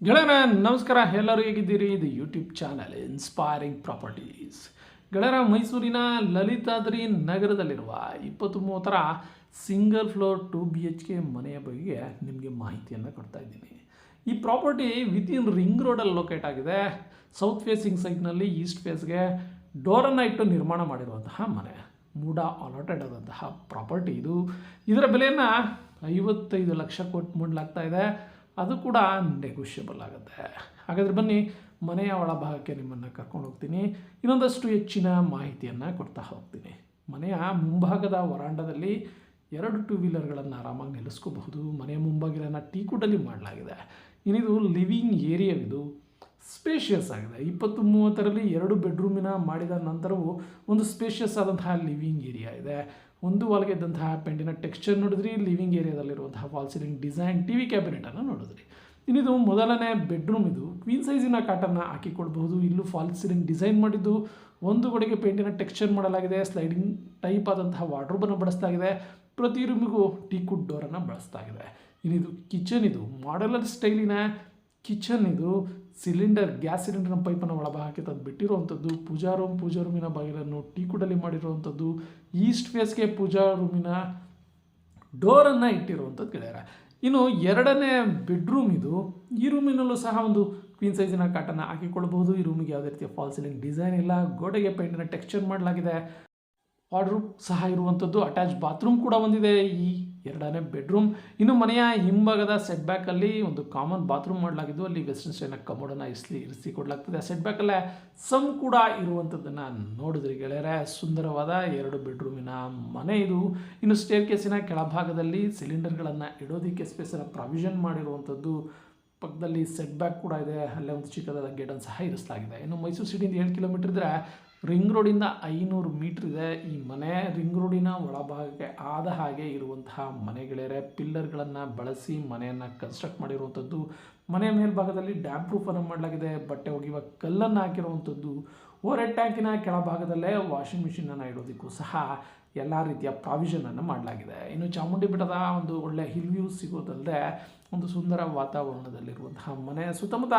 ಗೆಳೆಯರ ನಮಸ್ಕಾರ, ಎಲ್ಲರೂ ಹೇಗಿದ್ದೀರಿ? ಇದು ಯೂಟ್ಯೂಬ್ ಚಾನಲ್ ಇನ್ಸ್ಪೈರಿಂಗ್ ಪ್ರಾಪರ್ಟೀಸ್. ಗೆಳೆಯರ, ಮೈಸೂರಿನ ಲಲಿತಾದ್ರಿ ನಗರದಲ್ಲಿರುವ 20-30 ಸಿಂಗಲ್ ಫ್ಲೋರ್ 2 BHK ಮನೆಯ ಬಗ್ಗೆ ನಿಮಗೆ ಮಾಹಿತಿಯನ್ನು ಕೊಡ್ತಾ ಇದ್ದೀನಿ. ಈ ಪ್ರಾಪರ್ಟಿ ವಿತಿನ್ ರಿಂಗ್ ರೋಡಲ್ಲಿ ಲೊಕೇಟ್ ಆಗಿದೆ. ಸೌತ್ ಫೇಸಿಂಗ್ ಸೈಡ್ನಲ್ಲಿ ಈಸ್ಟ್ ಫೇಸ್ಗೆ ಡೋರನ್ನು ಇಟ್ಟು ನಿರ್ಮಾಣ ಮಾಡಿರುವಂತಹ ಮನೆ. ಮೂಡ ಅಲಾಟೆಡ್ ಆದಂತಹ ಪ್ರಾಪರ್ಟಿ ಇದು. ಇದರ ಬೆಲೆಯನ್ನು 55 ಲಕ್ಷ ಕೊಟ್ಟು ಮಾಡಲಾಗ್ತಾ ಇದೆ. ಅದು ಕೂಡ ನೆಗೋಷಿಯಬಲ್ ಆಗುತ್ತೆ. ಹಾಗಾದರೆ ಬನ್ನಿ, ಮನೆಯ ಒಳಭಾಗಕ್ಕೆ ನಿಮ್ಮನ್ನು ಕರ್ಕೊಂಡು ಹೋಗ್ತೀನಿ. ಇನ್ನೊಂದಷ್ಟು ಹೆಚ್ಚಿನ ಮಾಹಿತಿಯನ್ನು ಕೊಡ್ತಾ ಹೋಗ್ತೀನಿ. ಮನೆಯ ಮುಂಭಾಗದ ವರಾಂಡದಲ್ಲಿ 2 ಟೂ ವೀಲರ್ಗಳನ್ನು ಆರಾಮಾಗಿ ನಿಲ್ಲಿಸ್ಕೋಬಹುದು. ಮನೆಯ ಮುಂಭಾಗಿಲನ್ನು ಟೀಕುಡಲ್ಲಿ ಮಾಡಲಾಗಿದೆ. ಇನ್ನಿದು ಲಿವಿಂಗ್ ಏರಿಯಾವಿದು. ಸ್ಪೇಷಿಯಸ್ ಆಗಿದೆ. 20-30ರಲ್ಲಿ 2 ಬೆಡ್ರೂಮಿನ ಮಾಡಿದ ನಂತರವೂ ಒಂದು ಸ್ಪೇಷಿಯಸ್ ಆದಂತಹ ಲಿವಿಂಗ್ ಏರಿಯಾ ಇದೆ. ಒಂದು ವಾಲ್ಗೆ ಇದ್ದಂತಹ ಪೆಂಡಿನ ಟೆಕ್ಸ್ಚರ್ ನೋಡಿದ್ರಿ, ಲಿವಿಂಗ್ ಏರಿಯಾದಲ್ಲಿರುವಂತಹ wall ceiling design, T V ಕ್ಯಾಬಿನೆಟನ್ನು ನೋಡಿದ್ರಿ. ಇನ್ನಿದು ಮೊದಲನೇ ಬೆಡ್ರೂಮ್. ಇದು ಕ್ವೀನ್ ಸೈಜಿನ ಕಾಟನ್ನು ಹಾಕಿಕೊಳ್ಬಹುದು. ಇಲ್ಲೂ ಫಾಲ್ ಸೀಲಿಂಗ್ ಡಿಸೈನ್ ಮಾಡಿದ್ದು, ಒಂದು ಗೋಡೆಗೆ ಪೇಂಟಿನ ಟೆಕ್ಸ್ಚರ್ ಮಾಡಲಾಗಿದೆ. ಸ್ಲೈಡಿಂಗ್ ಟೈಪ್ ಆದಂತಹ ವಾರ್ಡ್ರೋಬನ್ನು ಬಳಸ್ತಾಗಿದೆ. ಪ್ರತಿ ರೂಮಿಗೂ ಟೀಕುಡ್ ಡೋರನ್ನು ಬಳಸ್ತಾಗಿದೆ. ಇನ್ನಿದು ಕಿಚನ್. ಇದು ಮಾಡಲರ್ ಸ್ಟೈಲಿನ ಕಿಚನ್. ಇದು ಗ್ಯಾಸ್ ಸಿಲಿಂಡರ್ನ ಪೈಪನ್ನು ಒಳಭಾಗಕ್ಕೆ ತಂದು ಬಿಟ್ಟಿರುವಂಥದ್ದು. ಪೂಜಾ ರೂಮಿನ ಬಾಗಿಲನ್ನು ಟೀಕುಡಲ್ಲಿ ಮಾಡಿರುವಂಥದ್ದು. ಈಸ್ಟ್ ಫೇಸ್ಗೆ ಪೂಜಾ ರೂಮಿನ ಡೋರನ್ನು ಇಟ್ಟಿರುವಂಥದ್ದು ಗೆಳೆಯರ. ಇನ್ನು ಎರಡನೇ ಬೆಡ್ರೂಮ್ ಇದು. ಈ ರೂಮಿನಲ್ಲೂ ಸಹ ಒಂದು ಕ್ವೀನ್ ಸೈಜಿನ ಕಾಟನ್ನು ಹಾಕಿಕೊಳ್ಬಹುದು. ಈ ರೂಮಿಗೆ ಯಾವುದೇ ರೀತಿಯ ಫಾಲ್ ಸೀಲಿಂಗ್ ಡಿಸೈನ್ ಇಲ್ಲ. ಗೋಡೆಗೆ ಪೇಂಟಿನ ಟೆಕ್ಸ್ಚರ್ ಮಾಡಲಾಗಿದೆ. ವಾರ್ಡ್ರೋಬ್ ಸಹ ಇರುವಂಥದ್ದು. ಅಟ್ಯಾಚ್ ಬಾತ್ರೂಮ್ ಕೂಡ ಹೊಂದಿದೆ ಈ ಎರಡನೇ ಬೆಡ್ರೂಮ್. ಇನ್ನು ಮನೆಯ ಹಿಂಭಾಗದ ಸೆಟ್ ಬ್ಯಾಕಲ್ಲಿ ಒಂದು ಕಾಮನ್ ಬಾತ್ರೂಮ್ ಮಾಡಲಾಗಿದ್ದು, ಅಲ್ಲಿ ವೆಸ್ಟರ್ನ್ ಸ್ಟೈಲ್ನ ಕಮೋಡನ್ನು ಇರಿಸಿ ಕೊಡಲಾಗ್ತದೆ. ಸೆಟ್ ಬ್ಯಾಕಲ್ಲೇ ಸಮ್ ಕೂಡ ಇರುವಂಥದ್ದನ್ನು ನೋಡಿದ್ರಿ ಗೆಳೆಯರೆ. ಸುಂದರವಾದ 2 ಬೆಡ್ರೂಮಿನ ಮನೆ ಇದು. ಇನ್ನು ಸ್ಟೇರ್ ಕೇಸಿನ ಕೆಳಭಾಗದಲ್ಲಿ ಸಿಲಿಂಡರ್ಗಳನ್ನು ಇಡೋದಕ್ಕೆ ಸ್ಪೇಸನ್ನು ಪ್ರಾವಿಷನ್ ಮಾಡಿರುವಂಥದ್ದು. ಪಕ್ಕದಲ್ಲಿ ಸೆಟ್ ಬ್ಯಾಕ್ ಕೂಡ ಇದೆ. ಅಲ್ಲೇ ಒಂದು ಚಿಕ್ಕದಾದ ಗೇಟನ್ನು ಸಹ ಇರಿಸಲಾಗಿದೆ. ಇನ್ನು ಮೈಸೂರು ಸಿಟಿಯಿಂದ 7 ಕಿಲೋಮೀಟರ್ ಇದ್ದರೆ ರಿಂಗ್ ರೋಡಿಂದ 500 ಮೀಟ್ರ್ ಇದೆ ಈ ಮನೆ. ರಿಂಗ್ ರೋಡಿನ ಒಳಭಾಗಕ್ಕೆ ಆದ ಹಾಗೆ ಇರುವಂತಹ ಮನೆಗಳೇ. ಪಿಲ್ಲರ್ಗಳನ್ನು ಬಳಸಿ ಮನೆಯನ್ನು ಕನ್ಸ್ಟ್ರಕ್ಟ್ ಮಾಡಿರುವಂಥದ್ದು. ಮನೆಯ ಮೇಲ್ಭಾಗದಲ್ಲಿ ಡ್ಯಾಮ್ ಪ್ರೂಫನ್ನು ಮಾಡಲಾಗಿದೆ. ಬಟ್ಟೆ ಒಗೆಯುವ ಕಲ್ಲನ್ನು ಹಾಕಿರುವಂಥದ್ದು. ಓವರ್ ಹೆಡ್ ಟ್ಯಾಂಕಿನ ಕೆಳಭಾಗದಲ್ಲೇ ವಾಷಿಂಗ್ ಮಿಷಿನನ್ನು ಇಡೋದಕ್ಕೂ ಸಹ ಎಲ್ಲ ರೀತಿಯ ಪ್ರಾವಿಷನನ್ನು ಮಾಡಲಾಗಿದೆ. ಇನ್ನು ಚಾಮುಂಡಿ ಬೆಟ್ಟದ ಒಂದು ಒಳ್ಳೆಯ ಹಿಲ್ ವ್ಯೂ ಸಿಗೋದಲ್ಲದೆ ಒಂದು ಸುಂದರ ವಾತಾವರಣದಲ್ಲಿರುವಂತಹ ಮನೆ. ಸುತ್ತಮುತ್ತ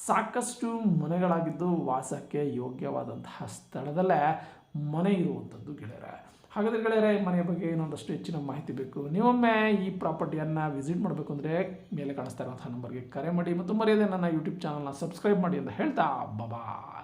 ಸಾಕಷ್ಟು ಮನೆಗಳಾಗಿದ್ದು ವಾಸಕ್ಕೆ ಯೋಗ್ಯವಾದಂತಹ ಸ್ಥಳದಲ್ಲೇ ಮನೆ ಇರುವಂಥದ್ದು ಗೆಳೆಯರೆ. ಹಾಗಾದರೆ ಗೆಳೆಯರೆ, ಮನೆಯ ಬಗ್ಗೆ ಇನ್ನೊಂದಷ್ಟು ಹೆಚ್ಚಿನ ಮಾಹಿತಿ ಬೇಕು, ನೀವೊಮ್ಮೆ ಈ ಪ್ರಾಪರ್ಟಿಯನ್ನು ವಿಸಿಟ್ ಮಾಡಬೇಕು ಅಂದರೆ ಮೇಲೆ ಕಾಣಿಸ್ತಾ ಇರುವಂತಹ ನಂಬರ್ಗೆ ಕರೆ ಮಾಡಿ ಮತ್ತು ಮರೆಯದೆ ನನ್ನ ಯೂಟ್ಯೂಬ್ ಚಾನಲ್ನ ಸಬ್ಸ್ಕ್ರೈಬ್ ಮಾಡಿ ಅಂತ ಹೇಳ್ತಾ ಬಾಯ್.